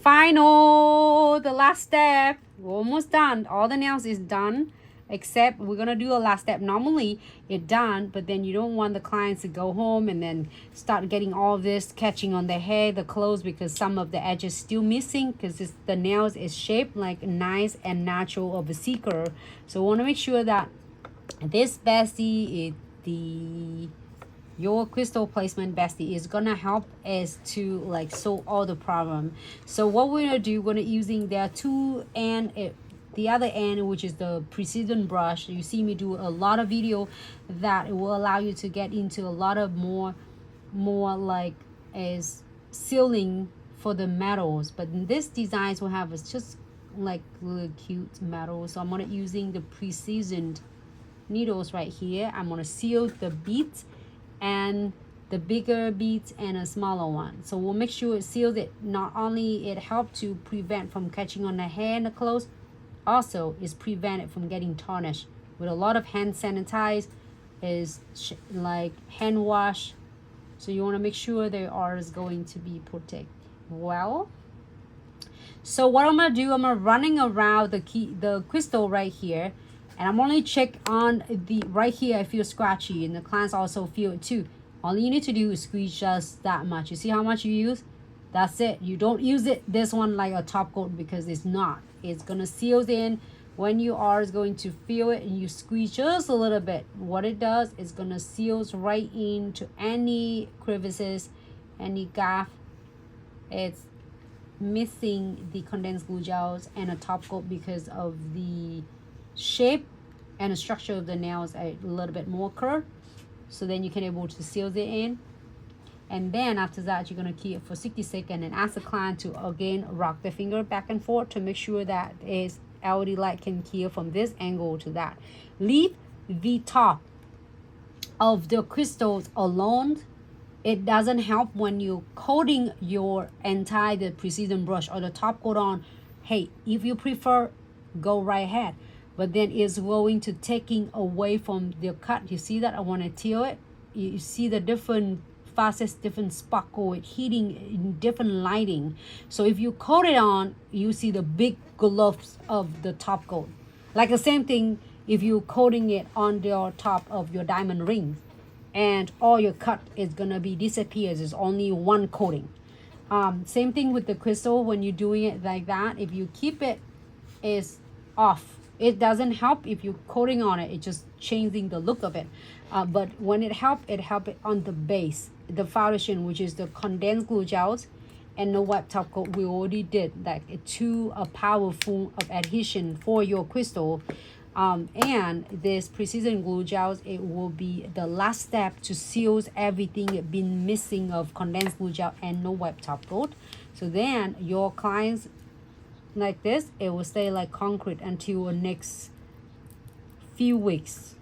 Final, the last step. We're almost done. All the nails is done, except we're gonna do a last step. Normally it's done, but then you don't want the clients to go home and then start getting all this catching on their hair, the clothes, because some of the edges still missing, because the nails is shaped like nice and natural of a seeker. So we want to make sure that this bestie is your crystal placement bestie is gonna help us to like solve all the problem. So what we're gonna do, we're gonna using their two and the other end, which is the precision brush. You see me do a lot of video that it will allow you to get into a lot of more like as sealing for the metals. But in this designs will have is just like really cute metal. So I'm gonna using the precision needles right here. I'm gonna seal the beads and the bigger beads and a smaller one. So we'll make sure it seals it. Not only it helps to prevent from catching on the hair and the clothes, also is prevent it from getting tarnished. With a lot of hand sanitize is like hand wash. So you want to make sure they are is going to be protected well. So what I'm gonna do, I'm gonna running around the crystal right here, and I'm only check on the right here. I feel scratchy, and the clients also feel it too. All you need to do is squeeze just that much. You see how much you use? That's it. You don't use it this one like a top coat, because it's not. It's gonna seal in when you are going to feel it, and you squeeze just a little bit. What it does is gonna seal right into any crevices, any gap. It's missing the condensed glue gels and a top coat because of the shape and the structure of the nails a little bit more curved. So then you can able to seal it in. And then after that, you're going to keep it for 60 seconds and ask the client to again rock the finger back and forth to make sure that is LED light can heal from this angle to that. Leave the top of the crystals alone. It doesn't help when you're coating your entire the precision brush or the top coat on. Hey, if you prefer, go right ahead. But then it's going to taking away from the cut. You see that? I want to teal it. You see the different facets, different sparkle, it heating in different lighting. So if you coat it on, you see the big gloves of the top coat. Like the same thing if you coating it on the top of your diamond rings, and all your cut is gonna be disappears. It's only one coating. Same thing with the crystal. When you're doing it like that, if you keep it is off, it doesn't help if you're coating on it. It's just changing the look of it. But when it help it on the base, the foundation, which is the condensed glue gels and the wet top coat. We already did like a powerful of adhesion for your crystal. And this precision glue gels, it will be the last step to seal everything been missing of condensed glue gel and no wet top coat. So then your clients like this, it will stay like concrete until the next few weeks.